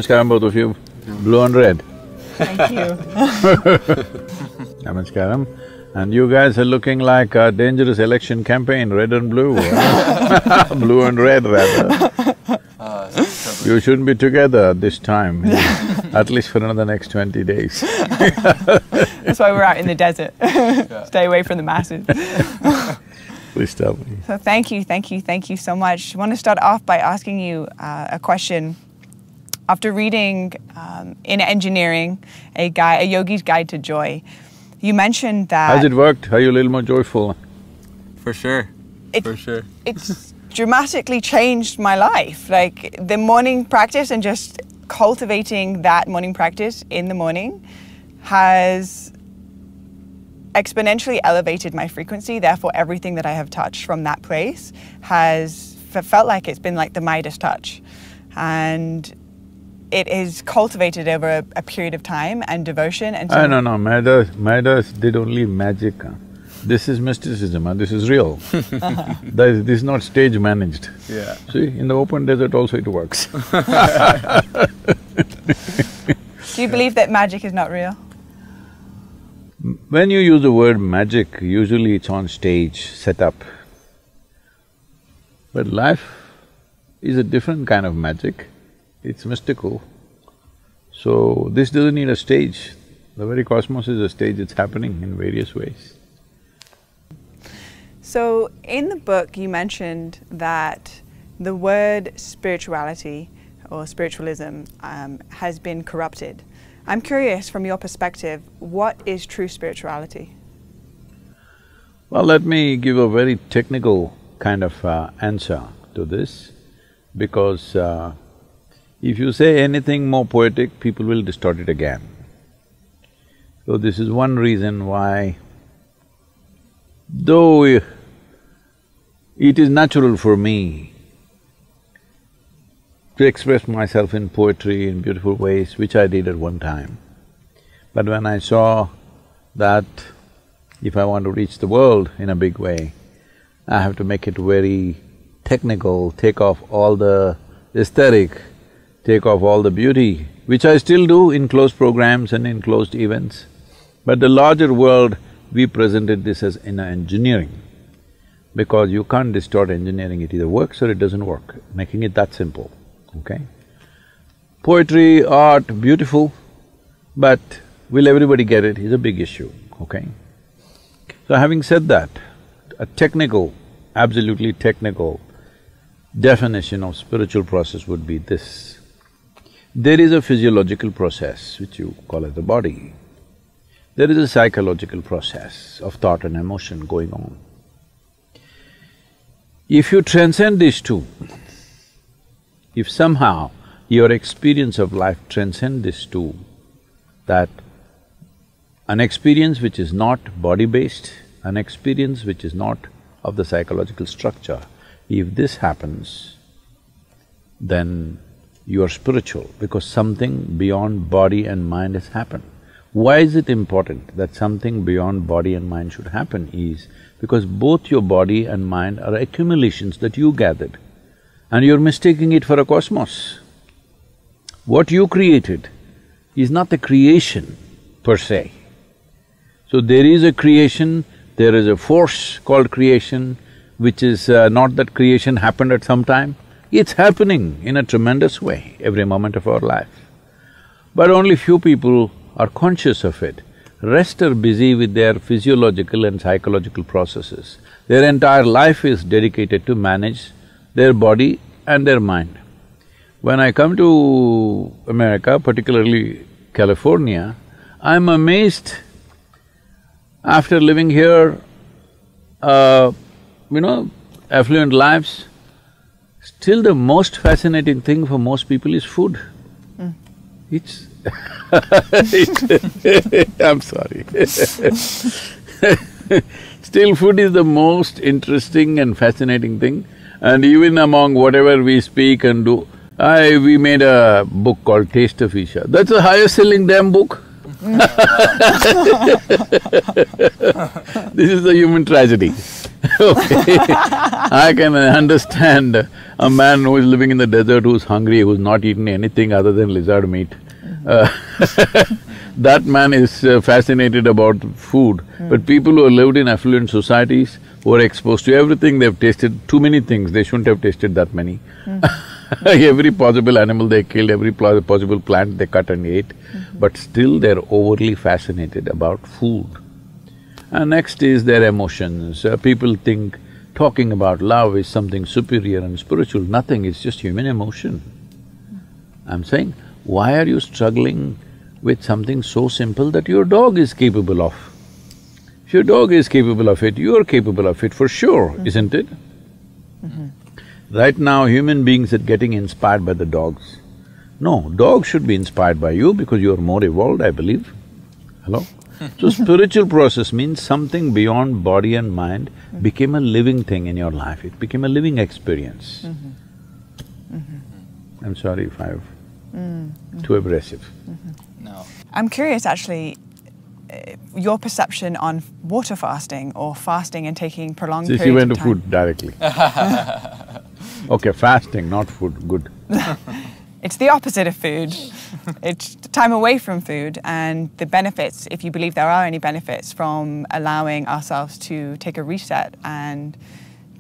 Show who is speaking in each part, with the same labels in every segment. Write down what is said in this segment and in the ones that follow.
Speaker 1: Namaskaram, both of you. Blue and red.
Speaker 2: Thank you.
Speaker 1: Namaskaram. And you guys are looking like a dangerous election campaign, red and blue. Blue and red, rather. You shouldn't be together this time, at least for another next 20 days.
Speaker 2: That's why we're out in the desert. Stay away from the masses.
Speaker 1: Please tell me.
Speaker 2: So thank you so much. I want to start off by asking you a question. After reading in engineering, a yogi's guide to joy, you mentioned that…
Speaker 1: Has it worked? Are you a little more joyful?
Speaker 3: For sure, for sure.
Speaker 2: It's dramatically changed my life. Like the morning practice and just cultivating that morning practice in the morning has exponentially elevated my frequency. Therefore, everything that I have touched from that place has felt like it's been like the Midas touch. And it is cultivated over a period of time and devotion and so…
Speaker 1: No, Midas did only magic. This is mysticism, this is real. This is not stage managed.
Speaker 3: Yeah.
Speaker 1: See, in the open desert also it works.
Speaker 2: Do you believe that magic is not real?
Speaker 1: When you use the word magic, usually it's on stage, set up. But life is a different kind of magic, it's mystical. So this doesn't need a stage. The very cosmos is a stage, it's happening in various ways.
Speaker 2: So in the book you mentioned that the word spirituality or spiritualism has been corrupted. I'm curious, from your perspective, what is true spirituality?
Speaker 1: Well, let me give a very technical kind of answer to this, because if you say anything more poetic, people will distort it again. So this is one reason why, though it is natural for me to express myself in poetry in beautiful ways, which I did at one time. But when I saw that if I want to reach the world in a big way, I have to make it very technical, take off all the aesthetic, take off all the beauty, which I still do in closed programs and in closed events. But the larger world, we presented this as inner engineering, because you can't distort engineering, it either works or it doesn't work, making it that simple. Okay? Poetry, art, beautiful, but will everybody get it is a big issue, okay? So having said that, a technical, absolutely technical definition of spiritual process would be this. There is a physiological process which you call as the body. There is a psychological process of thought and emotion going on. If you transcend these two, if somehow your experience of life transcends these two, that an experience which is not body-based, an experience which is not of the psychological structure, if this happens, then you are spiritual, because something beyond body and mind has happened. Why is it important that something beyond body and mind should happen is because both your body and mind are accumulations that you gathered, and you're mistaking it for a cosmos. What you created is not the creation per se. So there is a creation, there is a force called creation, which is not that creation happened at some time, it's happening in a tremendous way every moment of our life. But only few people are conscious of it. Rest are busy with their physiological and psychological processes. Their entire life is dedicated to manage their body and their mind. When I come to America, particularly California, I'm amazed after living here, affluent lives, still the most fascinating thing for most people is food. It's I'm sorry. Still food is the most interesting and fascinating thing, and even among whatever we speak and do, we made a book called Taste of Isha. That's the highest selling damn book. This is the human tragedy. Okay, I can understand A man who is living in the desert, who's hungry, who's not eaten anything other than lizard meat, that man is fascinated about food. But people who have lived in affluent societies, who are exposed to everything, they've tasted too many things, they shouldn't have tasted that many. Every possible animal they killed, every possible plant they cut and ate, but still they're overly fascinated about food. And next is their emotions. People think talking about love is something superior and spiritual. Nothing, it's just human emotion. I'm saying, why are you struggling with something so simple that your dog is capable of? If your dog is capable of it, you're capable of it for sure, isn't it? Right now, human beings are getting inspired by the dogs. No, dogs should be inspired by you because you're more evolved, I believe. Hello? So spiritual process means something beyond body and mind became a living thing in your life, it became a living experience. I'm sorry if I've… too abrasive.
Speaker 3: No.
Speaker 2: I'm curious actually, your perception on water fasting or fasting and taking prolonged periods
Speaker 1: She went
Speaker 2: of
Speaker 1: to
Speaker 2: time.
Speaker 1: food directly. Okay, fasting, not food, good.
Speaker 2: It's the opposite of food. It's time away from food and the benefits, if you believe there are any benefits from allowing ourselves to take a reset and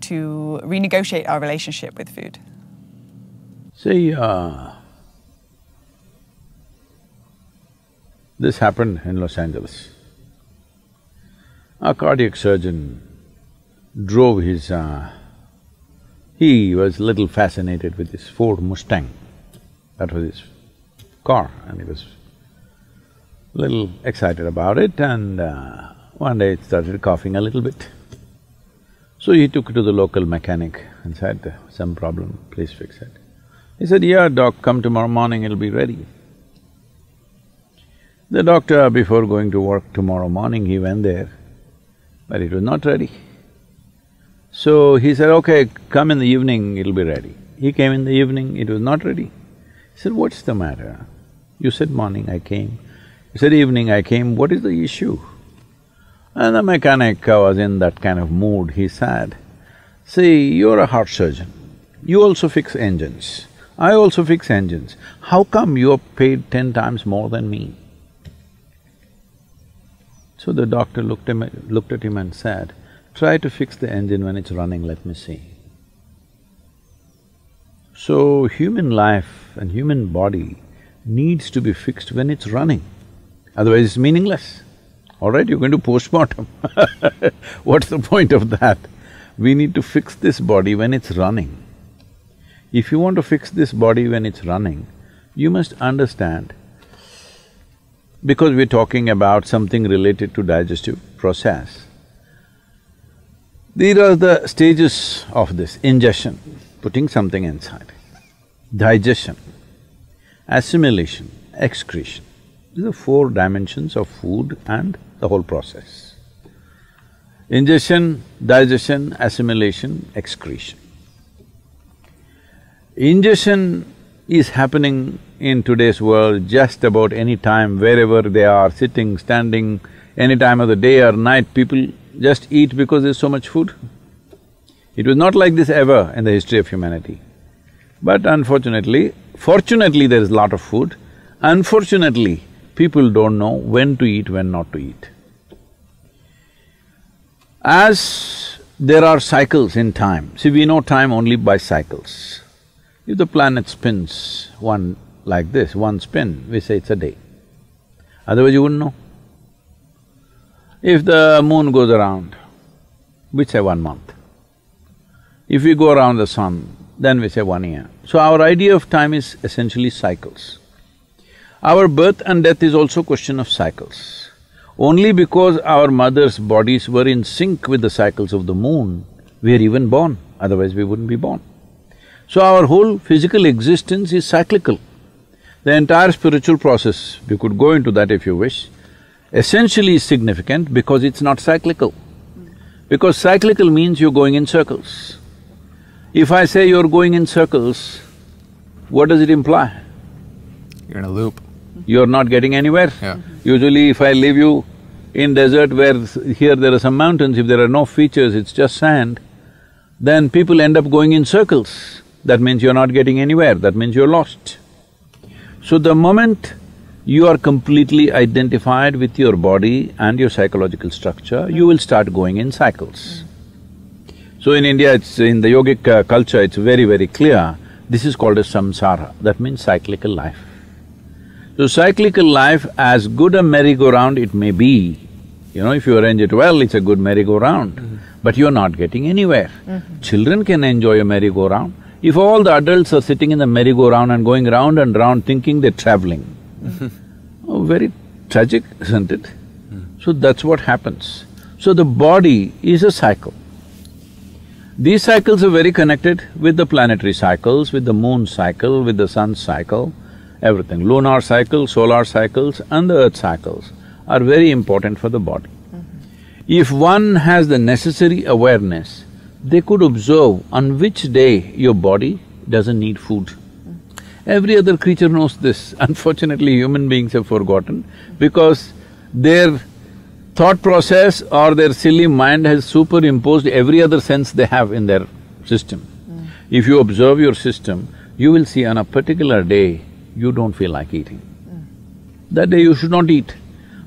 Speaker 2: to renegotiate our relationship with food.
Speaker 1: See, this happened in Los Angeles. A cardiac surgeon drove his… he was little fascinated with his Ford Mustang. That was his car, and he was little excited about it, and one day it started coughing a little bit. So he took it to the local mechanic and said, some problem, please fix it. He said, yeah, doc, come tomorrow morning, it'll be ready. The doctor, before going to work tomorrow morning, he went there, but it was not ready. So he said, okay, come in the evening, it'll be ready. He came in the evening, it was not ready. He said, what's the matter? You said morning, I came. You said evening, I came, what is the issue? And the mechanic was in that kind of mood, he said, see, you're a heart surgeon, you also fix engines, I also fix engines, how come you're paid 10 times more than me? So the doctor looked at him and said, try to fix the engine when it's running, let me see. So human life and human body needs to be fixed when it's running, otherwise it's meaningless. All right, you're going to postmortem what's the point of that? We need to fix this body when it's running. If you want to fix this body when it's running, you must understand, because we're talking about something related to digestive process, these are the stages of this: ingestion, putting something inside; digestion, assimilation, excretion. These are 4 dimensions of food and the whole process. Ingestion, digestion, assimilation, excretion. Ingestion is happening in today's world just about any time, wherever they are, sitting, standing, any time of the day or night, people just eat because there's so much food. It was not like this ever in the history of humanity. But unfortunately, fortunately there is a lot of food, unfortunately people don't know when to eat, when not to eat. As there are cycles in time, see, we know time only by cycles. If the planet spins one like this, one spin, we say it's a day. Otherwise you wouldn't know. If the moon goes around, we say 1 month. If we go around the sun, then we say 1 year. So our idea of time is essentially cycles. Our birth and death is also a question of cycles. Only because our mothers' bodies were in sync with the cycles of the moon, we are even born, otherwise we wouldn't be born. So our whole physical existence is cyclical. The entire spiritual process, we could go into that if you wish, essentially is significant because it's not cyclical. Because cyclical means you're going in circles. If I say you're going in circles, what does it imply?
Speaker 3: You're in a loop.
Speaker 1: You're not getting anywhere.
Speaker 3: Yeah.
Speaker 1: Usually if I leave you in desert where here there are some mountains, if there are no features, it's just sand, then people end up going in circles. that means you're not getting anywhere, that means you're lost. So the moment you are completely identified with your body and your psychological structure, you will start going in cycles. So in India, it's… in the yogic culture, it's very, very clear, this is called as samsara, that means cyclical life. So cyclical life, as good a merry-go-round it may be, you know, if you arrange it well, it's a good merry-go-round, but you're not getting anywhere. Children can enjoy a merry-go-round. If all the adults are sitting in the merry-go-round and going round and round thinking they're traveling, oh, very tragic, isn't it? So that's what happens. So the body is a cycle. These cycles are very connected with the planetary cycles, with the moon cycle, with the sun cycle, everything. Lunar cycle, solar cycles and the earth cycles are very important for the body. If one has the necessary awareness, they could observe on which day your body doesn't need food. Every other creature knows this. Unfortunately, human beings have forgotten because their thought process or their silly mind has superimposed every other sense they have in their system. If you observe your system, you will see on a particular day, you don't feel like eating. That day you should not eat.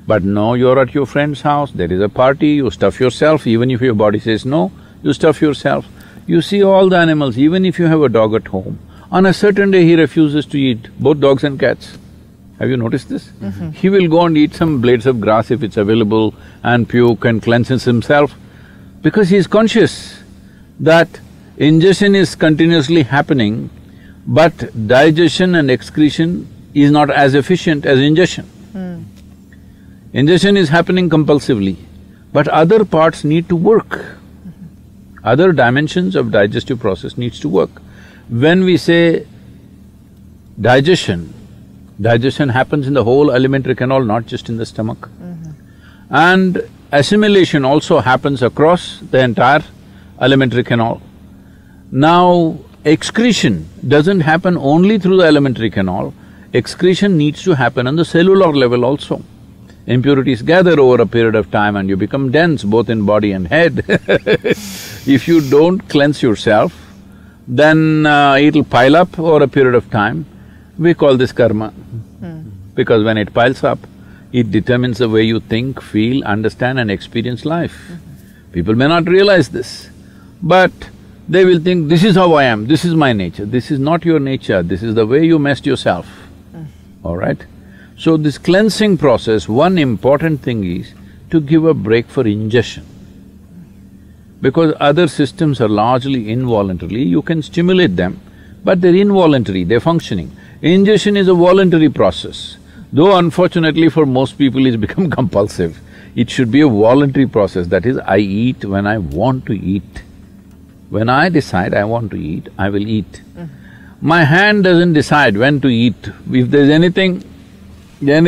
Speaker 1: But no, you're at your friend's house, there is a party, you stuff yourself, even if your body says no, you stuff yourself. You see all the animals, even if you have a dog at home, on a certain day he refuses to eat, both dogs and cats. Have you noticed this? He will go and eat some blades of grass if it's available and puke and cleanses himself because he is conscious that ingestion is continuously happening, but digestion and excretion is not as efficient as ingestion. Ingestion is happening compulsively, but other parts need to work. Other dimensions of digestive process needs to work. When we say digestion, digestion happens in the whole alimentary canal, not just in the stomach. And assimilation also happens across the entire alimentary canal. Now, excretion doesn't happen only through the alimentary canal, excretion needs to happen on the cellular level also. Impurities gather over a period of time and you become dense both in body and head. If you don't cleanse yourself, then it'll pile up over a period of time. We call this karma. Because when it piles up, it determines the way you think, feel, understand and experience life. People may not realize this, but they will think, this is how I am, this is my nature. This is not your nature, this is the way you messed yourself, all right? So this cleansing process, one important thing is to give a break for ingestion. Because other systems are largely involuntarily, you can stimulate them, but they're involuntary, they're functioning. Ingestion is a voluntary process, though unfortunately for most people it's become compulsive. It should be a voluntary process, that is, I eat when I want to eat. When I decide I want to eat, I will eat. My hand doesn't decide when to eat. If there's anything, you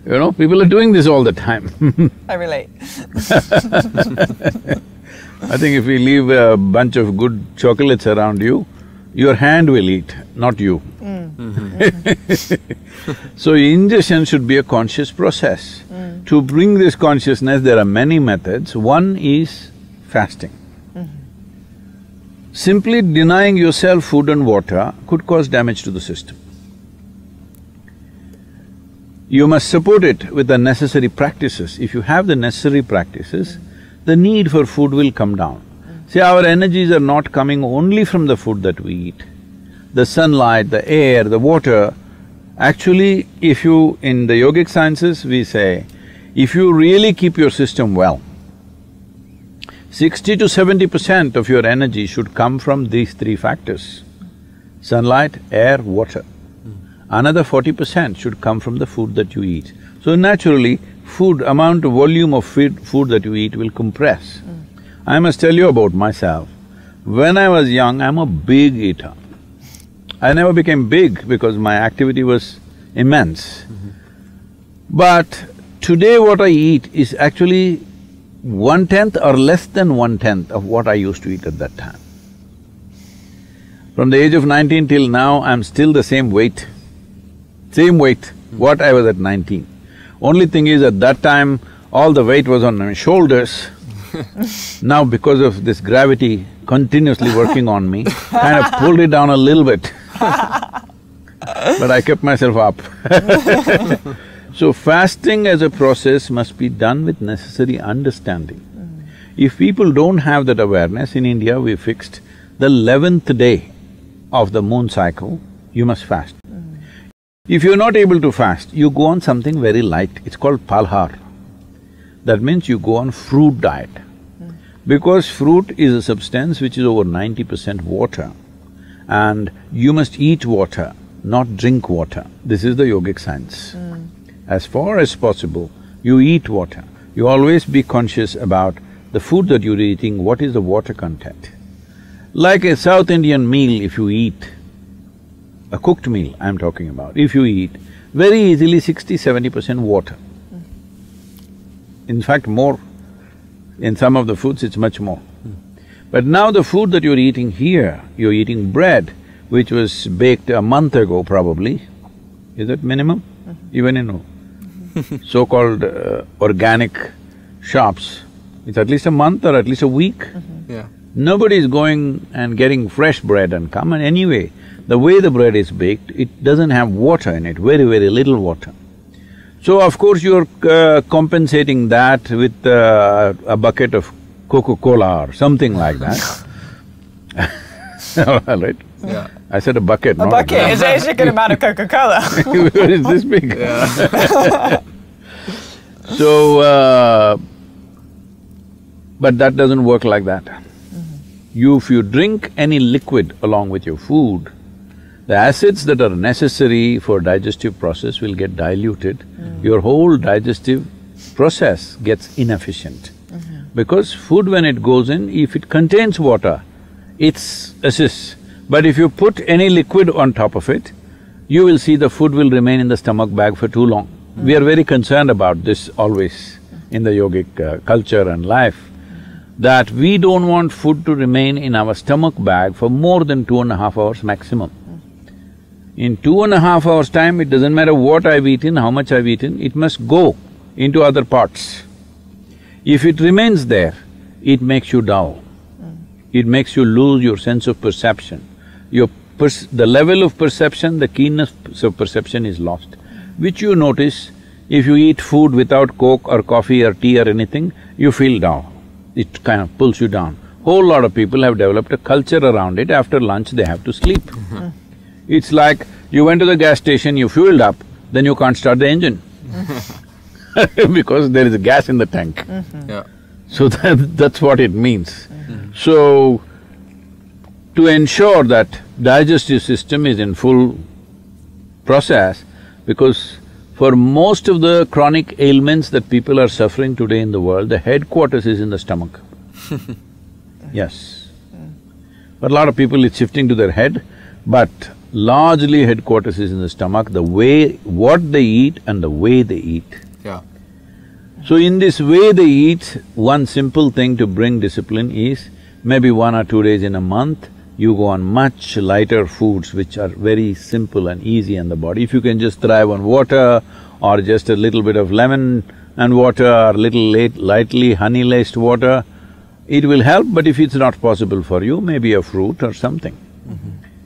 Speaker 1: know, people are doing this all the time.
Speaker 2: I relate.
Speaker 1: I think if we leave a bunch of good chocolates around you, your hand will eat, not you. So ingestion should be a conscious process. To bring this consciousness, there are many methods. One is fasting. Simply denying yourself food and water could cause damage to the system. You must support it with the necessary practices. If you have the necessary practices, the need for food will come down. See, our energies are not coming only from the food that we eat. The sunlight, the air, the water, actually if you… in the yogic sciences we say, if you really keep your system well, 60 to 70% of your energy should come from these three factors: sunlight, air, water. Another 40% should come from the food that you eat. So naturally, amount of volume of food that you eat will compress. I must tell you about myself. When I was young, I'm a big eater. I never became big because my activity was immense. But today what I eat is actually 1/10 or less than 1/10 of what I used to eat at that time. From the age of 19 till now, I'm still the same weight, what I was at 19. Only thing is, at that time, all the weight was on my shoulders. Now because of this gravity continuously working on me, kind of pulled it down a little bit. But I kept myself up. So fasting as a process must be done with necessary understanding. If people don't have that awareness, in India we fixed the 11th day of the moon cycle, you must fast. If you're not able to fast, you go on something very light, it's called palhar. That means you go on fruit diet. Because fruit is a substance which is over 90% water, and you must eat water, not drink water. This is the yogic science. As far as possible, you eat water. You always be conscious about the food that you're eating, what is the water content. Like a South Indian meal, if you eat, a cooked meal I'm talking about, if you eat, very easily 60–70% water. In fact, more. In some of the foods, it's much more. But now the food that you're eating here, you're eating bread, which was baked a month ago probably. Is that minimum? Even in so-called organic shops, it's at least a month or at least a week.
Speaker 3: Yeah.
Speaker 1: Nobody is going and getting fresh bread and come, and anyway, the way the bread is baked, it doesn't have water in it, very, very little water. So of course you're compensating that with a bucket of Coca-Cola or something like that. Right?
Speaker 3: Yeah.
Speaker 1: I said a bucket,
Speaker 2: A
Speaker 1: not
Speaker 2: bucket
Speaker 1: a
Speaker 2: is a good amount of Coca-Cola.
Speaker 1: Where is this big?
Speaker 3: Yeah.
Speaker 1: So, but that doesn't work like that. If you drink any liquid along with your food, the acids that are necessary for digestive process will get diluted. Your whole digestive process gets inefficient. Because food, when it goes in, if it contains water, it assists. But if you put any liquid on top of it, you will see the food will remain in the stomach bag for too long. We are very concerned about this always in the yogic culture and life, that we don't want food to remain in our stomach bag for more than 2.5 hours maximum. In 2.5 hours' time, it doesn't matter what I've eaten, how much I've eaten, it must go into other parts. If it remains there, it makes you dull. It makes you lose your sense of perception. The level of perception, the keenness of perception is lost, which you notice if you eat food without Coke or coffee or tea or anything, you feel dull. It kind of pulls you down. Whole lot of people have developed a culture around it, after lunch they have to sleep. It's like you went to the gas station, you fueled up, then you can't start the engine because there is a gas in the tank.
Speaker 3: Yeah.
Speaker 1: So that's what it means. So, to ensure that digestive system is in full process, because for most of the chronic ailments that people are suffering today in the world, the headquarters is in the stomach. Yes. But a lot of people, it's shifting to their head, but largely headquarters is in the stomach, what they eat and the way they eat.
Speaker 3: Yeah.
Speaker 1: So in this way they eat, one simple thing to bring discipline is, maybe 1 or 2 days in a month, you go on much lighter foods which are very simple and easy on the body. If you can just thrive on water or just a little bit of lemon and water or little lightly honey-laced water, it will help, but if it's not possible for you, maybe a fruit or something,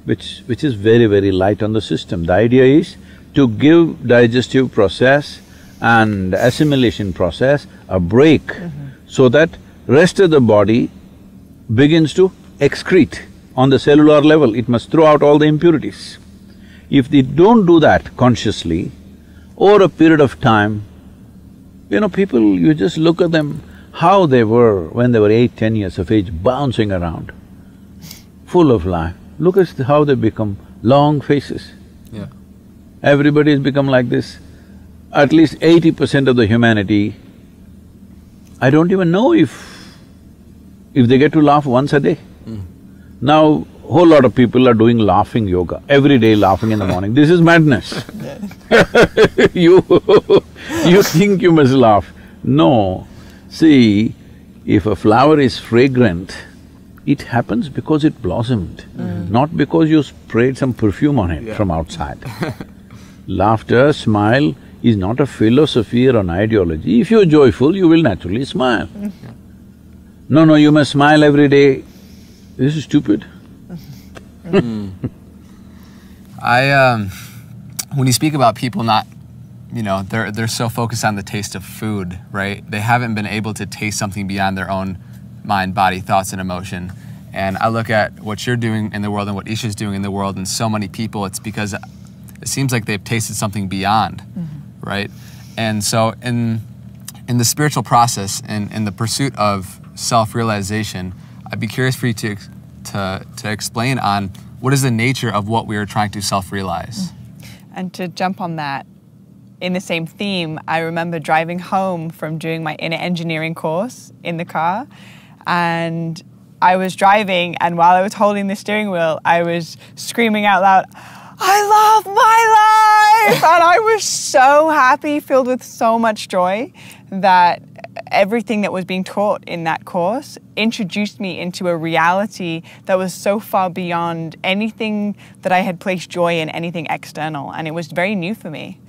Speaker 1: which is very, very light on the system. The idea is to give digestive process and assimilation process a break so that rest of the body begins to excrete on the cellular level, it must throw out all the impurities. If they don't do that consciously, over a period of time, people, you just look at them, how they were when they were 8–10 years of age, bouncing around, full of life. Look at how they become long faces.
Speaker 3: Yeah.
Speaker 1: Everybody's become like this. At least 80% of the humanity, I don't even know if they get to laugh once a day. Now, whole lot of people are doing laughing yoga, every day laughing in the morning. This is madness. You think you must laugh. No. See, if a flower is fragrant, it happens because it blossomed, not because you sprayed some perfume on it from outside. Laughter, smile is not a philosophy or an ideology. If you're joyful, you will naturally smile. No, you must smile every day. This is stupid.
Speaker 3: When you speak about people not, you know, they're so focused on the taste of food, right? They haven't been able to taste something beyond their own mind, body, thoughts, and emotion. And I look at what you're doing in the world and what Isha's doing in the world, and so many people, it's because it seems like they've tasted something beyond, right? And so in the spiritual process and in the pursuit of self-realization, I'd be curious for you to explain on what is the nature of what we are trying to self-realize.
Speaker 2: And to jump on that, in the same theme, I remember driving home from doing my inner engineering course in the car, and I was driving, and while I was holding the steering wheel, I was screaming out loud, "I love my life!" And I was so happy, filled with so much joy, that everything that was being taught in that course introduced me into a reality that was so far beyond anything that I had placed joy in, anything external, and it was very new for me.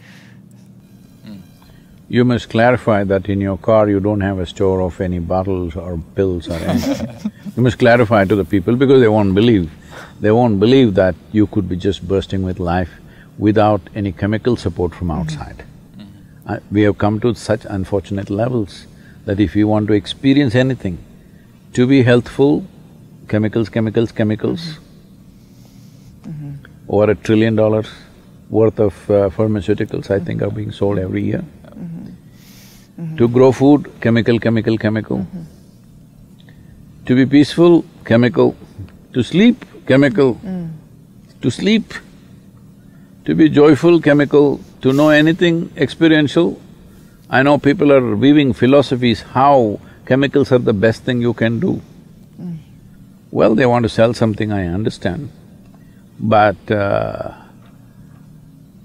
Speaker 1: You must clarify that in your car you don't have a store of any bottles or pills or anything. You must clarify to the people because they won't believe. They won't believe that you could be just bursting with life without any chemical support from outside. We have come to such unfortunate levels that if you want to experience anything, to be healthful, chemicals, chemicals, chemicals. Over $1 trillion worth of pharmaceuticals, I think, are being sold every year. To grow food, chemical, chemical, chemical. To be peaceful, chemical. To sleep, chemical. To sleep. To be joyful, chemical. To know anything experiential. I know people are weaving philosophies how chemicals are the best thing you can do. Well, they want to sell something, I understand. But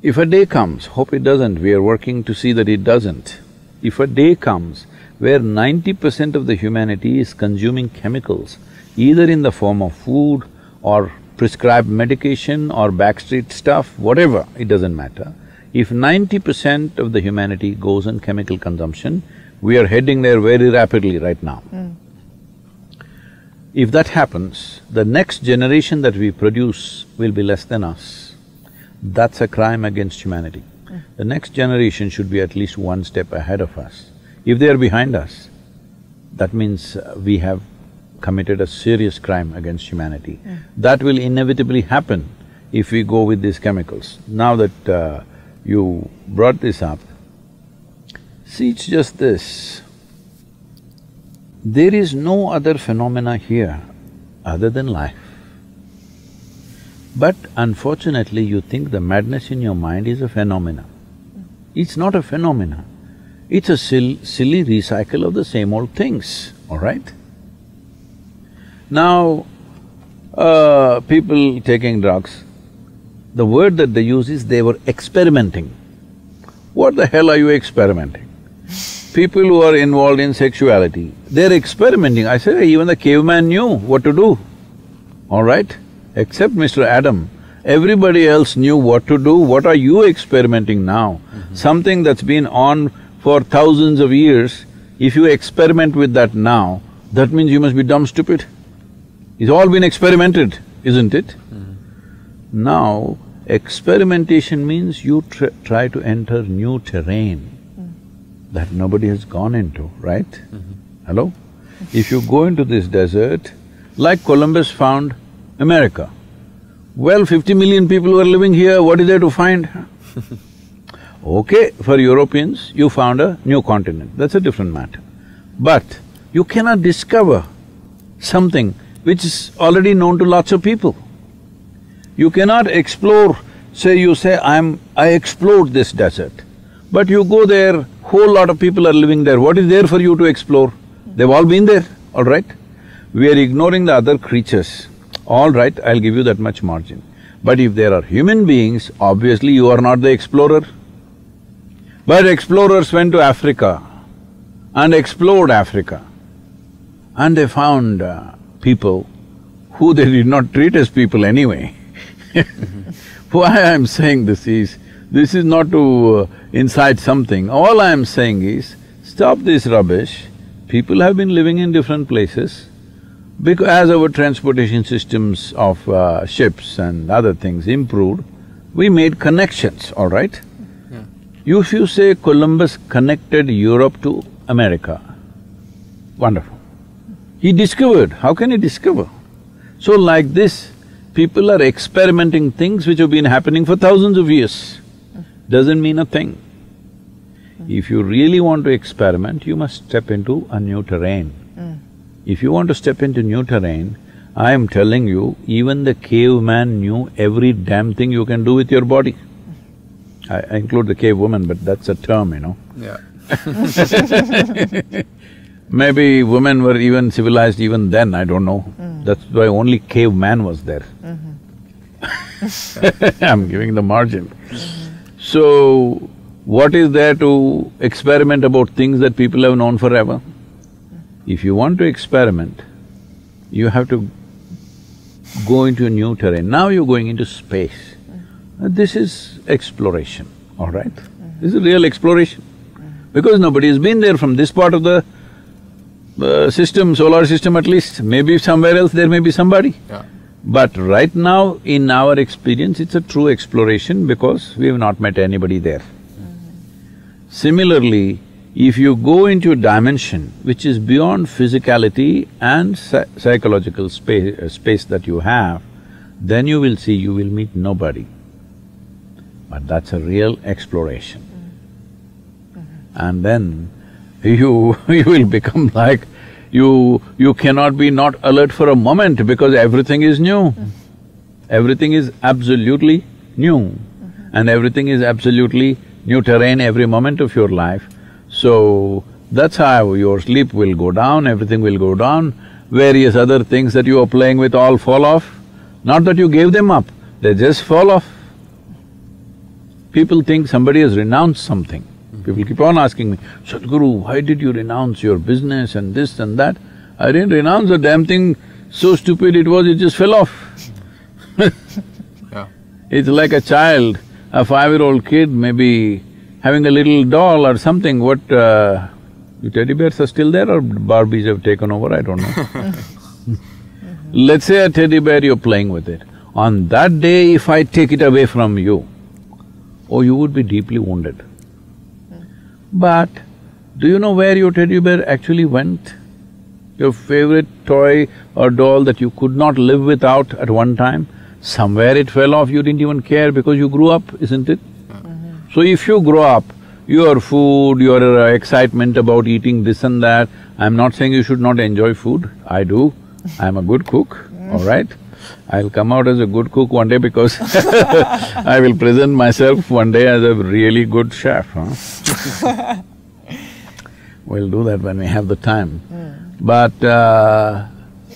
Speaker 1: if a day comes, hope it doesn't, we are working to see that it doesn't. If a day comes where 90% of the humanity is consuming chemicals, either in the form of food or prescribed medication or backstreet stuff, whatever, it doesn't matter. If 90% of the humanity goes on chemical consumption, we are heading there very rapidly right now. If that happens, the next generation that we produce will be less than us. That's a crime against humanity. The next generation should be at least one step ahead of us. If they are behind us, that means we have committed a serious crime against humanity. That will inevitably happen if we go with these chemicals. Now that you brought this up, see, it's just this. There is no other phenomena here other than life. But unfortunately, you think the madness in your mind is a phenomena. It's not a phenomena, it's a silly recycle of the same old things, all right? Now, people taking drugs, the word that they use is they were experimenting. What the hell are you experimenting? People who are involved in sexuality, they're experimenting. I say, even the caveman knew what to do, all right? Except Mr. Adam, everybody else knew what to do. What are you experimenting now? Something that's been on for thousands of years, if you experiment with that now, that means you must be dumb stupid. It's all been experimented, isn't it? Now, experimentation means you try to enter new terrain that nobody has gone into, right? Hello? If you go into this desert, like Columbus found America, well, 50 million people were living here, what is there to find? Okay, for Europeans, you found a new continent, that's a different matter. But you cannot discover something which is already known to lots of people. You cannot explore, you say, I explored this desert, but you go there, whole lot of people are living there, what is there for you to explore? They've all been there, all right? We are ignoring the other creatures. All right, I'll give you that much margin. But if there are human beings, obviously you are not the explorer. But explorers went to Africa and explored Africa, and they found people who they did not treat as people anyway. Why I'm saying this is not to incite something. All I'm saying is, stop this rubbish. People have been living in different places, Because as our transportation systems of ships and other things improved, we made connections, all right?
Speaker 3: Yeah.
Speaker 1: If you say Columbus connected Europe to America, wonderful. He discovered, how can he discover? So like this, people are experimenting things which have been happening for thousands of years. Doesn't mean a thing. If you really want to experiment, you must step into a new terrain. If you want to step into new terrain, I am telling you, even the caveman knew every damn thing you can do with your body. I include the cave woman, but that's a term, you know.
Speaker 3: Yeah.
Speaker 1: Maybe women were even civilized even then, I don't know. That's why only caveman was there. I'm giving the margin. So, what is there to experiment about things that people have known forever? If you want to experiment, you have to go into a new terrain. Now you're going into space. This is exploration, all right? This is real exploration. Because nobody has been there from this part of the system, solar system at least. Maybe somewhere else there may be somebody.
Speaker 3: Yeah.
Speaker 1: But right now, in our experience, it's a true exploration because we have not met anybody there. Similarly, if you go into a dimension which is beyond physicality and psychological space that you have, then you will see you will meet nobody. But that's a real exploration. And then you will become like, you cannot be not alert for a moment because everything is new. Everything is absolutely new. And everything is absolutely new terrain every moment of your life. So, that's how your sleep will go down, everything will go down, various other things that you are playing with all fall off. Not that you gave them up, they just fall off. People think somebody has renounced something. People keep on asking me, Sadhguru, why did you renounce your business and this and that? I didn't renounce the damn thing, so stupid it was, it just fell off.
Speaker 3: Yeah.
Speaker 1: It's like a child, a 5-year-old kid maybe having a little doll or something, what… your teddy bears are still there or Barbies have taken over, I don't know. Let's say a teddy bear, you're playing with it. On that day, if I take it away from you, oh, you would be deeply wounded. But do you know where your teddy bear actually went? Your favorite toy or doll that you could not live without at one time, somewhere it fell off, you didn't even care because you grew up, isn't it? So if you grow up, your food, your excitement about eating this and that, I'm not saying you should not enjoy food, I do. I'm a good cook, all right? I'll come out as a good cook one day because I will present myself one day as a really good chef, huh? We'll do that when we have the time. But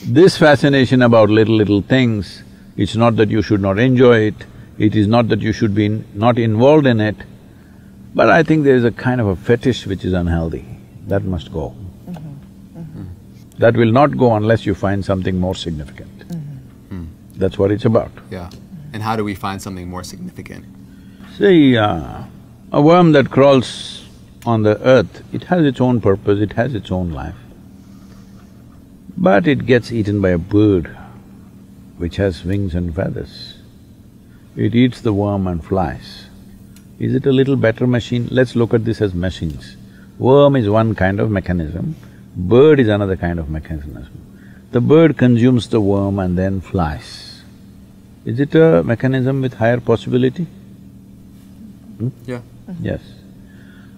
Speaker 1: this fascination about little things, it's not that you should not enjoy it, it is not that you should be not involved in it, but I think there is a kind of a fetish which is unhealthy, that must go. That will not go unless you find something more significant. That's what it's about.
Speaker 3: Yeah. And how do we find something more significant?
Speaker 1: See, a worm that crawls on the earth, it has its own purpose, it has its own life. But it gets eaten by a bird which has wings and feathers. It eats the worm and flies. Is it a little better machine? Let's look at this as machines. Worm is one kind of mechanism, bird is another kind of mechanism. The bird consumes the worm and then flies. Is it a mechanism with higher possibility?
Speaker 3: Yeah.
Speaker 1: Yes.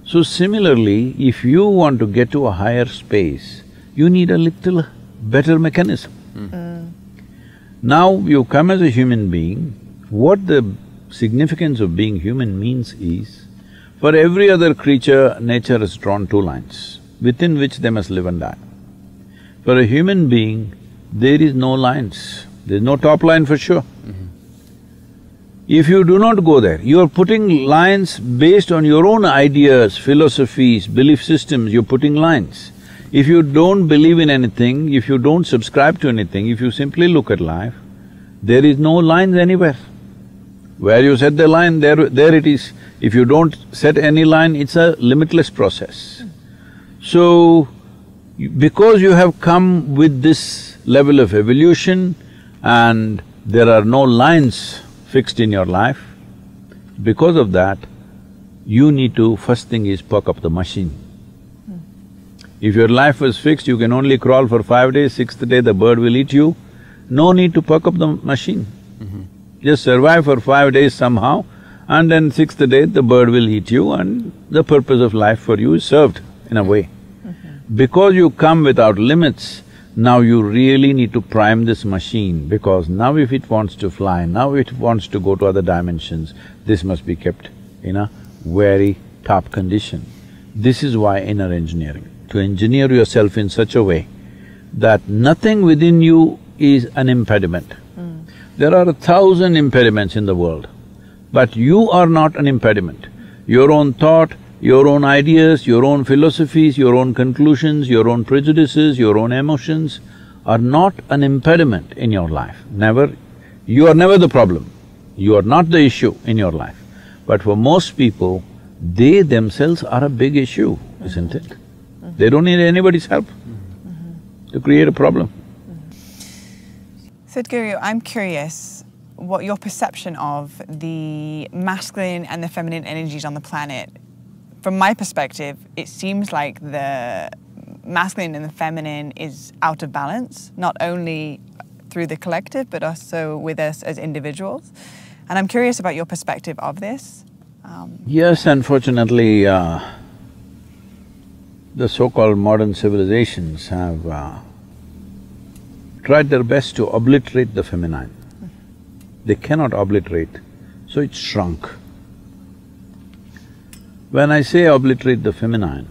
Speaker 1: So similarly, if you want to get to a higher space, you need a little better mechanism. Now you come as a human being, what the significance of being human means is, for every other creature, nature has drawn two lines, within which they must live and die. For a human being, there is no lines, there's no top line for sure. If you do not go there, you are putting lines based on your own ideas, philosophies, belief systems, you're putting lines. If you don't believe in anything, if you don't subscribe to anything, if you simply look at life, there is no lines anywhere. Where you set the line, there it is. If you don't set any line, it's a limitless process. So, because you have come with this level of evolution and there are no lines fixed in your life. Because of that, you need to, first thing is perk up the machine. If your life was fixed, you can only crawl for 5 days, 6th day the bird will eat you, no need to perk up the machine. Just survive for 5 days somehow and then 6th day the bird will eat you and the purpose of life for you is served in a way. Because you come without limits, now you really need to prime this machine because now if it wants to fly, now if it wants to go to other dimensions, this must be kept in a very top condition. This is why inner engineering, to engineer yourself in such a way that nothing within you is an impediment. There are 1,000 impediments in the world, but you are not an impediment. Your own thought, your own ideas, your own philosophies, your own conclusions, your own prejudices, your own emotions are not an impediment in your life, never. You are never the problem, you are not the issue in your life. But for most people, they themselves are a big issue, isn't it? They don't need anybody's help to create a problem.
Speaker 2: Sadhguru, I'm curious what your perception of the masculine and the feminine energies on the planet. From my perspective, it seems like the masculine and the feminine is out of balance, not only through the collective, but also with us as individuals. And I'm curious about your perspective of this.
Speaker 1: Yes, unfortunately, the so-called modern civilizations have tried their best to obliterate the feminine. They cannot obliterate, so it's shrunk. When I say obliterate the feminine,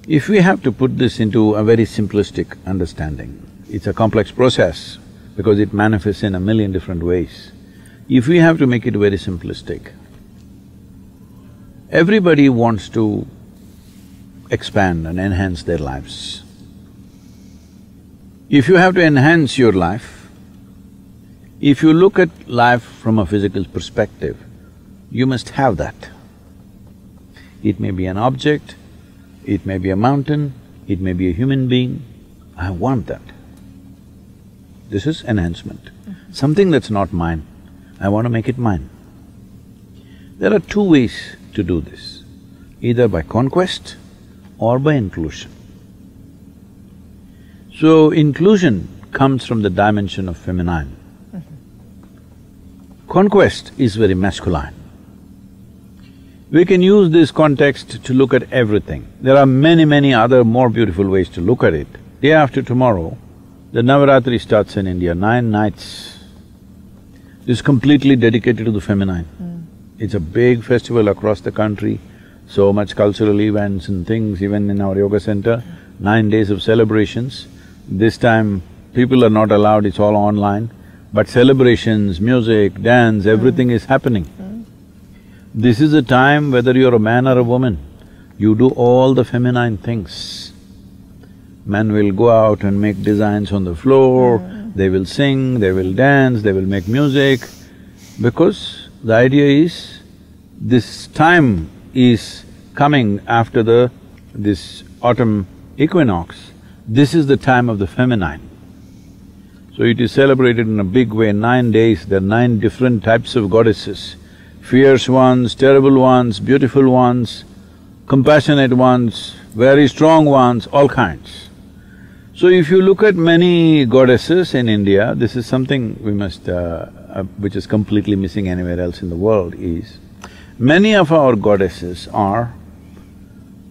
Speaker 1: if we have to put this into a very simplistic understanding, it's a complex process because it manifests in a million different ways. If we have to make it very simplistic, everybody wants to expand and enhance their lives. If you have to enhance your life, if you look at life from a physical perspective, you must have that. It may be an object, it may be a mountain, it may be a human being. I want that. This is enhancement. Something that's not mine, I want to make it mine. There are two ways to do this, either by conquest or by inclusion. So, inclusion comes from the dimension of feminine. Conquest is very masculine. We can use this context to look at everything. There are many other more beautiful ways to look at it. Day after tomorrow, the Navaratri starts in India, 9 nights. This is completely dedicated to the feminine. It's a big festival across the country, so much cultural events and things, even in our yoga center, 9 days of celebrations. This time, people are not allowed, it's all online, but celebrations, music, dance, everything is happening. This is a time, whether you're a man or a woman, you do all the feminine things. Men will go out and make designs on the floor, they will sing, they will dance, they will make music, because the idea is, this time is coming after this autumn equinox, this is the time of the feminine. So it is celebrated in a big way, 9 days, there are 9 different types of goddesses. Fierce ones, terrible ones, beautiful ones, compassionate ones, very strong ones, all kinds. So if you look at many goddesses in India, this is something we must… which is completely missing anywhere else in the world is, many of our goddesses are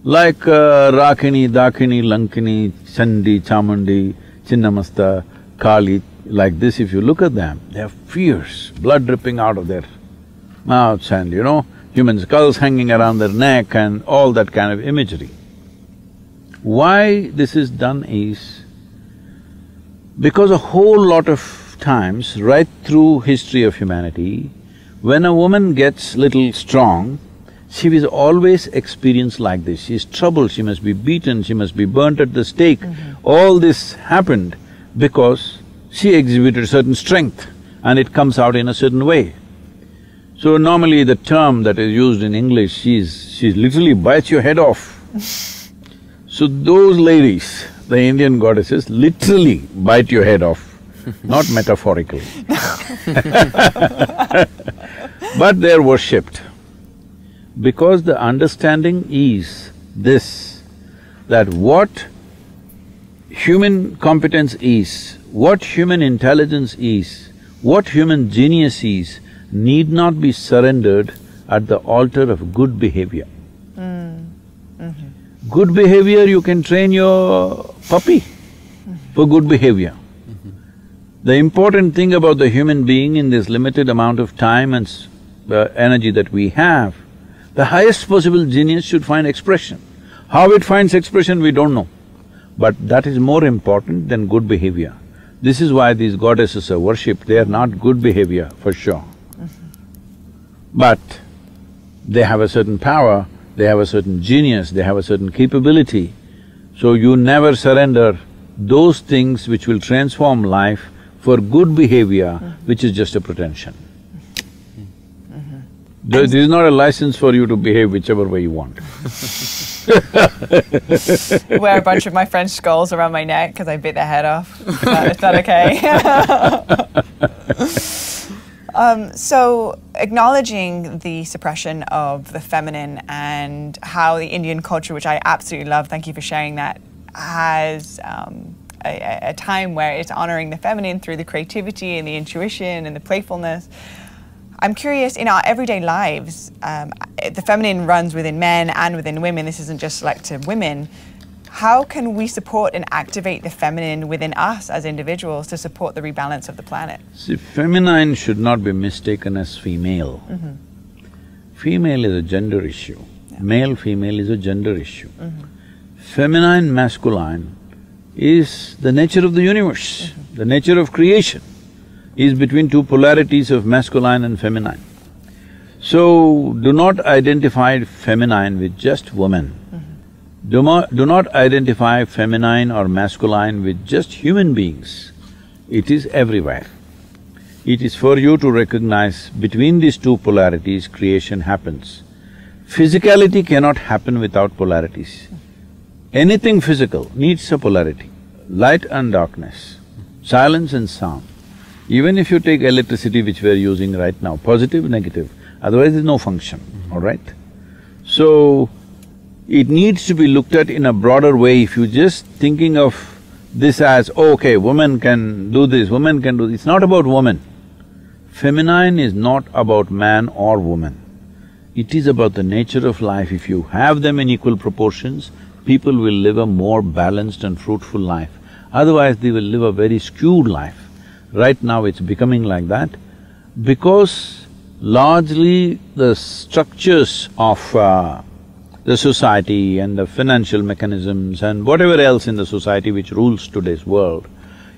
Speaker 1: like Rakini, Dakini, Lankini, Chandi, Chamundi, Chinnamasta, Kali, like this, if you look at them, they are fierce, blood dripping out of their mouths and, human skulls hanging around their neck and all that kind of imagery. Why this is done is because a whole lot of times, right through history of humanity, when a woman gets little strong, she is always experienced like this. She is troubled, she must be beaten, she must be burnt at the stake. All this happened because she exhibited certain strength and it comes out in a certain way. So normally the term that is used in English, she literally bites your head off. So those ladies, the Indian goddesses literally bite your head off, not metaphorically. But they're worshipped because the understanding is this, that what human competence is, what human intelligence is, what human genius is, need not be surrendered at the altar of good behavior. Good behavior, you can train your puppy for good behavior. The important thing about the human being in this limited amount of time and energy that we have, the highest possible genius should find expression. How it finds expression, we don't know. But that is more important than good behavior. This is why these goddesses are worshipped, they are not good behavior for sure. But they have a certain power, they have a certain genius, they have a certain capability. So you never surrender those things which will transform life for good behavior, which is just a pretension. This is not a license for you to behave whichever way you want.
Speaker 2: Wear a bunch of my French skulls around my neck because I bit their head off. Is that okay? So, acknowledging the suppression of the feminine and how the Indian culture, which I absolutely love, thank you for sharing that, has a time where it's honoring the feminine through the creativity and the intuition and the playfulness. I'm curious, in our everyday lives, the feminine runs within men and within women. This isn't just select to women. How can we support and activate the feminine within us as individuals to support the rebalance of the planet?
Speaker 1: See, feminine should not be mistaken as female. Female is a gender issue. Male, female is a gender issue. Feminine, masculine is the nature of the universe, the nature of creation is between two polarities of masculine and feminine. So, do not identify feminine with just women. Do not identify feminine or masculine with just human beings. It is everywhere. It is for you to recognize between these two polarities creation happens. Physicality cannot happen without polarities. Anything physical needs a polarity, light and darkness, silence and sound. Even if you take electricity which we're using right now, positive, negative, otherwise there's no function, all right? So, it needs to be looked at in a broader way. If you're just thinking of this as, oh, okay, women can do this, women can do this, it's not about women. Feminine is not about man or woman. It is about the nature of life. If you have them in equal proportions, people will live a more balanced and fruitful life. Otherwise, they will live a very skewed life. Right now it's becoming like that because largely the structures of the society and the financial mechanisms and whatever else in the society which rules today's world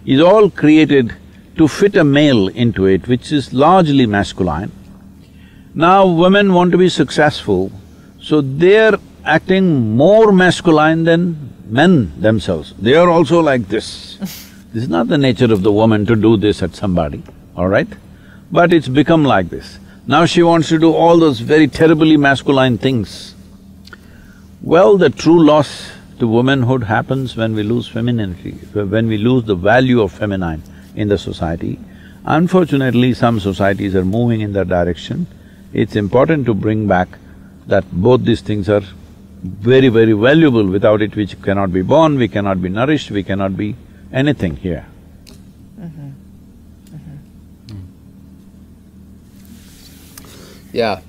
Speaker 1: is all created to fit a male into it, which is largely masculine. Now women want to be successful, so they're acting more masculine than men themselves. They are also like this. This is not the nature of the woman to do this at somebody, all right? But it's become like this. Now she wants to do all those very terribly masculine things. Well, the true loss to womanhood happens when we lose femininity, when we lose the value of feminine in the society. Unfortunately, some societies are moving in that direction. It's important to bring back that both these things are very, very valuable. Without it, we cannot be born, we cannot be nourished, we cannot be anything here.
Speaker 3: Yeah.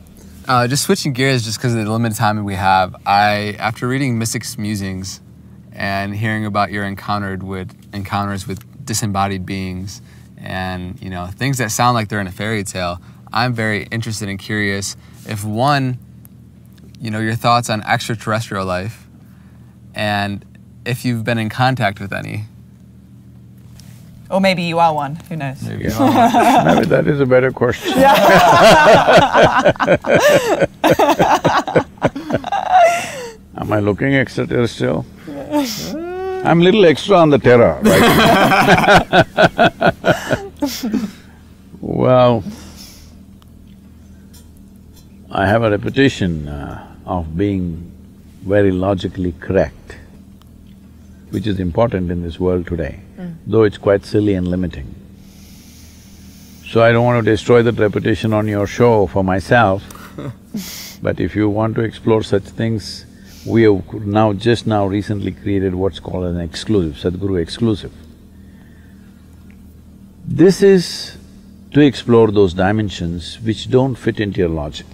Speaker 3: Just switching gears just because of the limited time we have, after reading Mystic's Musings and hearing about your encounters with disembodied beings and, you know, things that sound like they're in a fairy tale, I'm very interested and curious if one, you know, your thoughts on extraterrestrial life and if you've been in contact with any.
Speaker 2: Or maybe you are one, who knows?
Speaker 1: Maybe that is a better question. Am I looking extraterrestrial? I'm little extra on the terror, right? Well, I have a reputation of being very logically correct. which is important in this world today, though it's quite silly and limiting. So I don't want to destroy that reputation on your show for myself, but if you want to explore such things, we have just now recently created what's called an exclusive, Sadhguru exclusive. This is to explore those dimensions which don't fit into your logic.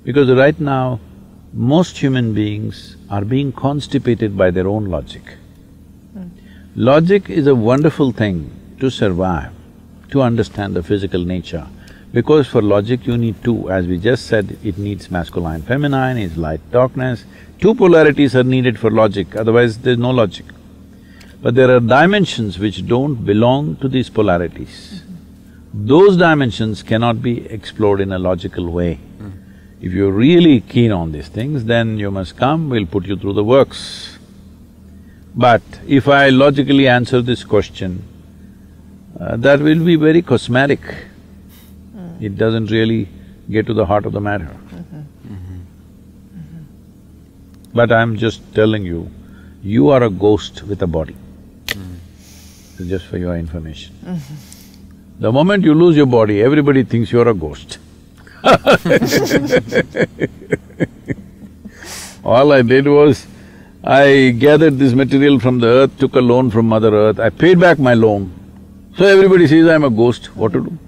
Speaker 1: Because right now, most human beings are being constipated by their own logic. Logic is a wonderful thing to survive, to understand the physical nature. Because for logic you need two, as we just said, it needs masculine, feminine, it's light, darkness. Two polarities are needed for logic, otherwise there's no logic. But there are dimensions which don't belong to these polarities. Those dimensions cannot be explored in a logical way. If you're really keen on these things, then you must come, we'll put you through the works. But if I logically answer this question, that will be very cosmetic. It doesn't really get to the heart of the matter. But I'm just telling you, you are a ghost with a body. Just for your information. The moment you lose your body, everybody thinks you're a ghost. All I did was, I gathered this material from the earth, took a loan from Mother Earth, I paid back my loan. So everybody says I'm a ghost, what to do?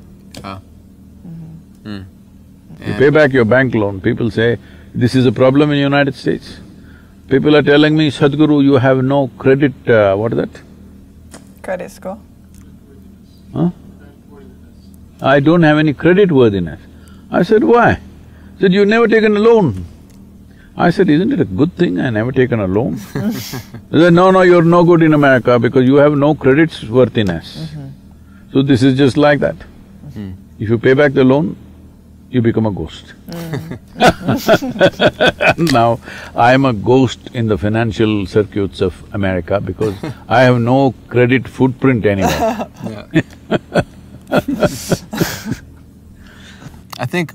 Speaker 1: You pay back your bank loan, people say, this is a problem in the United States. People are telling me, Sadhguru, you have no credit… what is that?
Speaker 2: Credit score.
Speaker 1: Huh? I don't have any credit worthiness. I said, why? Said, you've never taken a loan. I said, isn't it a good thing I never taken a loan? They said, no, you're no good in America because you have no credit worthiness. So this is just like that. If you pay back the loan, you become a ghost. Now, I'm a ghost in the financial circuits of America because I have no credit footprint anymore.
Speaker 3: I think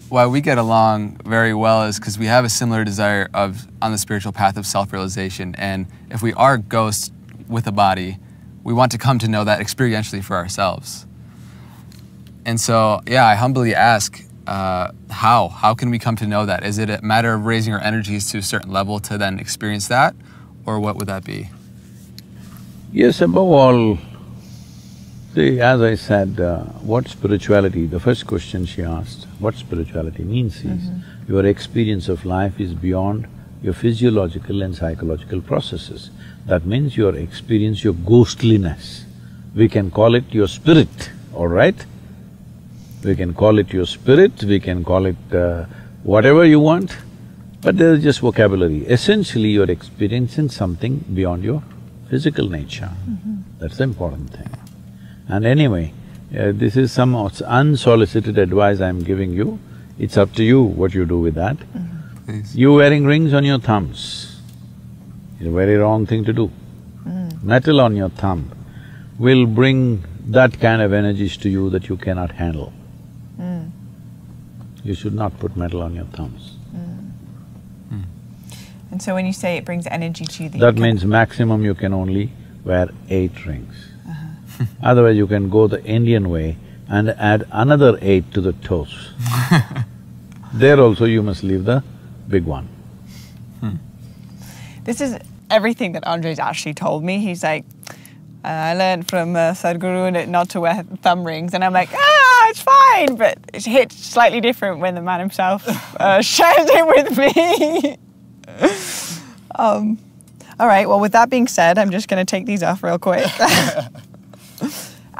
Speaker 3: why we get along very well is because we have a similar desire on the spiritual path of self-realization, and if we are ghosts with a body, we want to come to know that experientially for ourselves. And so, yeah, I humbly ask, how can we come to know that? Is it a matter of raising our energies to a certain level to then experience that, or what would that be?
Speaker 1: Yes, above all, see, as I said, what spirituality… the first question she asked, what spirituality means is, your experience of life is beyond your physiological and psychological processes. That means your experience, your ghostliness. We can call it your spirit, all right? We can call it your spirit, we can call it whatever you want, but there's just vocabulary. Essentially, you're experiencing something beyond your physical nature. That's the important thing. And anyway, this is some unsolicited advice I'm giving you. It's up to you what you do with that. You wearing rings on your thumbs is a very wrong thing to do. Metal on your thumb will bring that kind of energies to you that you cannot handle. You should not put metal on your thumbs.
Speaker 2: And so when you say it brings energy to you…
Speaker 1: That means maximum you can only wear 8 rings. Otherwise you can go the Indian way and add another 8 to the toes. There also you must leave the big one.
Speaker 2: This is everything that Andre's actually told me. He's like, I learned from Sadhguru not to wear thumb rings, and I'm like, it's fine, but it hits slightly different when the man himself shares it with me. All right, well, with that being said, I'm just going to take these off real quick.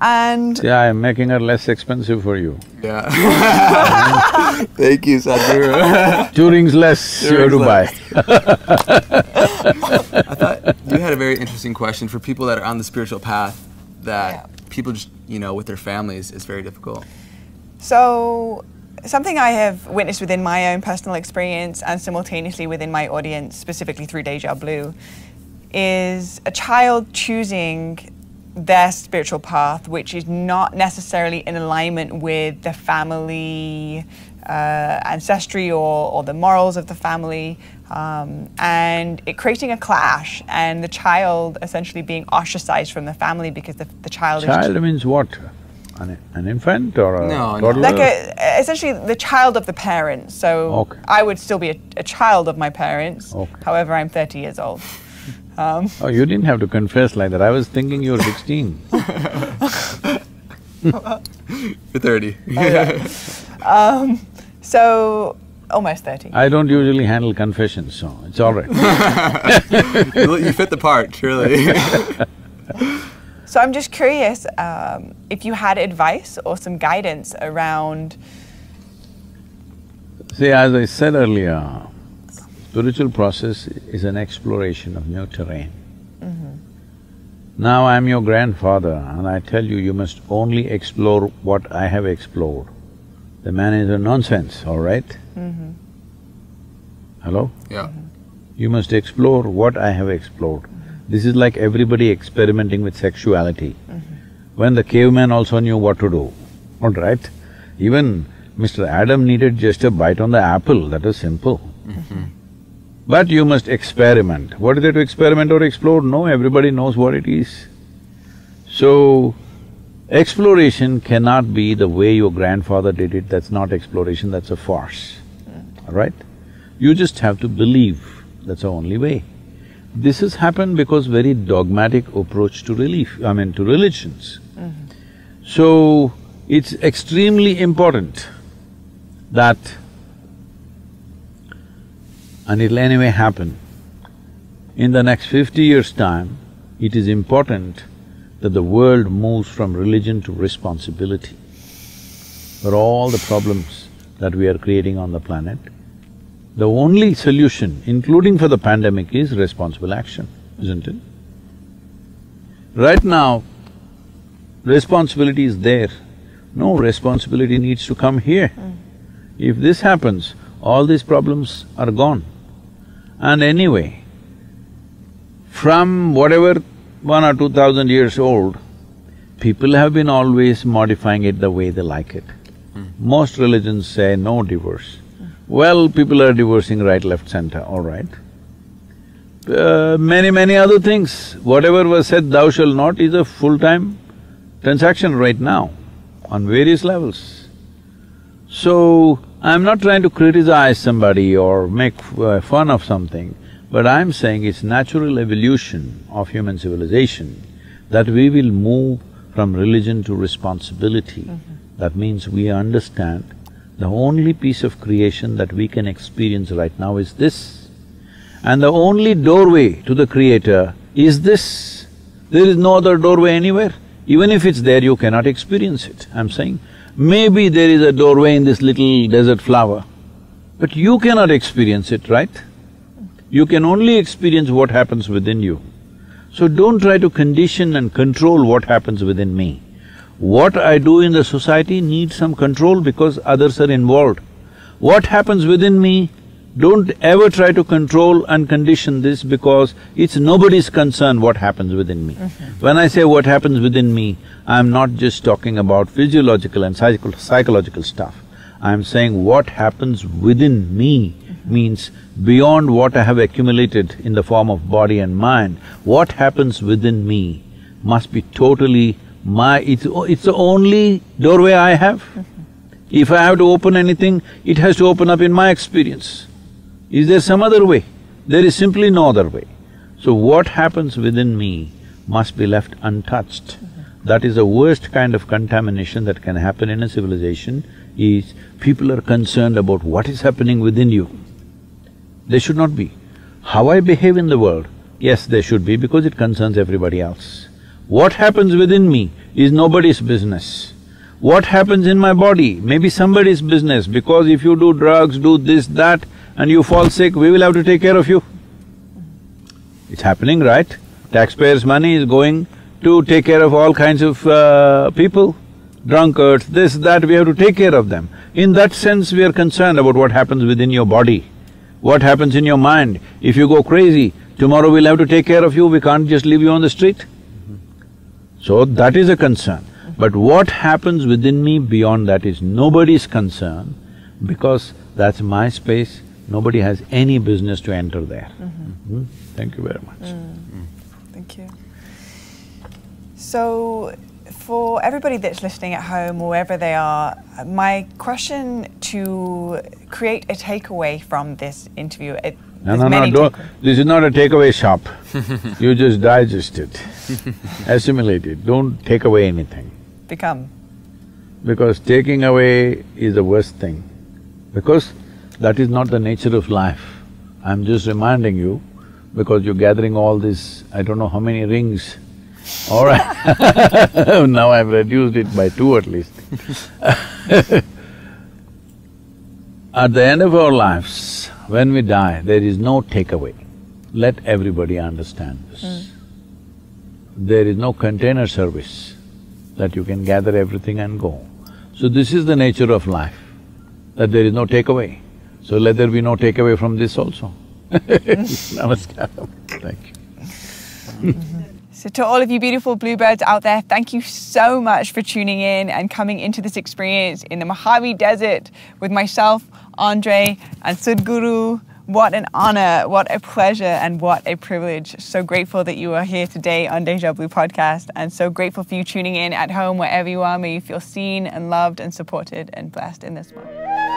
Speaker 2: And…
Speaker 1: Yeah, I'm making her less expensive for you.
Speaker 3: Yeah. Thank you, Sadhguru.
Speaker 1: 2 rings less you have to buy.
Speaker 3: I thought you had a very interesting question for people that are on the spiritual path that people just, with their families is very difficult.
Speaker 2: So, something I have witnessed within my own personal experience and simultaneously within my audience, specifically through Deja Blu, is a child choosing their spiritual path, which is not necessarily in alignment with the family ancestry or the morals of the family, and it creating a clash, and the child essentially being ostracized from the family because the child is…
Speaker 1: Child means what? An infant or a toddler?
Speaker 2: Like essentially the child of the parents. So
Speaker 1: Okay.
Speaker 2: I would still be a child of my parents,
Speaker 1: Okay.
Speaker 2: however I'm 30 years old.
Speaker 1: Oh, you didn't have to confess like that. I was thinking you were 16.
Speaker 3: You're 30.
Speaker 2: So, almost 30.
Speaker 1: I don't usually handle confessions, so it's all right.
Speaker 3: You fit the part, truly.
Speaker 2: So I'm just curious if you had advice or some guidance around…
Speaker 1: See, as I said earlier, spiritual process is an exploration of new terrain. Now I'm your grandfather and I tell you, you must only explore what I have explored. The man is a nonsense, all right? Hello?
Speaker 3: Yeah.
Speaker 1: You must explore what I have explored. This is like everybody experimenting with sexuality. When the caveman also knew what to do, all right? Even Mr. Adam needed just a bite on the apple, that was simple. But you must experiment. What is there to experiment or explore? No, everybody knows what it is. So, exploration cannot be the way your grandfather did it, that's not exploration, that's a farce, all right? You just have to believe, that's the only way. This has happened because very dogmatic approach to to religions. So, it's extremely important that, and it'll anyway happen, in the next 50 years' time, it is important that the world moves from religion to responsibility for all the problems that we are creating on the planet. The only solution, including for the pandemic, is responsible action, isn't it? Right now, responsibility is there. No, responsibility needs to come here. If this happens, all these problems are gone. And anyway, from whatever 1,000 or 2,000 years old, people have been always modifying it the way they like it. Most religions say no divorce. Well, people are divorcing right, left, center, all right. Many other things. Whatever was said, thou shalt not, is a full-time transaction right now on various levels. So, I'm not trying to criticize somebody or make fun of something, but I'm saying it's natural evolution of human civilization that we will move from religion to responsibility. That means we understand the only piece of creation that we can experience right now is this. And the only doorway to the Creator is this. There is no other doorway anywhere. Even if it's there, you cannot experience it, I'm saying. Maybe there is a doorway in this little desert flower, but you cannot experience it, right? You can only experience what happens within you. So don't try to condition and control what happens within me. What I do in the society needs some control because others are involved. What happens within me, don't ever try to control and condition this because it's nobody's concern what happens within me. When I say what happens within me, I'm not just talking about physiological and psychological stuff. I'm saying what happens within me means beyond what I have accumulated in the form of body and mind, what happens within me must be totally it's the only doorway I have. If I have to open anything, it has to open up in my experience. Is there some other way? There is simply no other way. So what happens within me must be left untouched. That is the worst kind of contamination that can happen in a civilization, is people are concerned about what is happening within you. They should not be. How I behave in the world, yes, they should be because it concerns everybody else. What happens within me is nobody's business. What happens in my body may be somebody's business because if you do drugs, do this, that, and you fall sick, we will have to take care of you. It's happening, right? Taxpayers' money is going to take care of all kinds of people, drunkards, this, that, we have to take care of them. In that sense, we are concerned about what happens within your body, what happens in your mind. If you go crazy, tomorrow we'll have to take care of you, we can't just leave you on the street. So that is a concern. But what happens within me beyond that is nobody's concern. Because that's my space, nobody has any business to enter there. Thank you very much.
Speaker 2: Thank you. So, for everybody that's listening at home, wherever they are, my question to create a takeaway from this interview,
Speaker 1: Don't… This is not a takeaway shop. You just digest it, assimilate it, don't take away anything.
Speaker 2: Become.
Speaker 1: Because taking away is the worst thing, because that is not the nature of life. I'm just reminding you, because you're gathering all this, I don't know how many rings. All right, now I've reduced it by 2 at least. At the end of our lives, when we die, there is no takeaway. Let everybody understand this. There is no container service that you can gather everything and go. So this is the nature of life, that there is no takeaway. So let there be no takeaway from this also. Namaskaram. Thank you.
Speaker 2: So to all of you beautiful bluebirds out there, thank you so much for tuning in and coming into this experience in the Mojave Desert with myself, Andre, and Sadhguru. What an honor, what a pleasure, and what a privilege. So grateful that you are here today on Deja Blu Podcast, and so grateful for you tuning in at home, wherever you are. May you feel seen and loved and supported and blessed in this moment.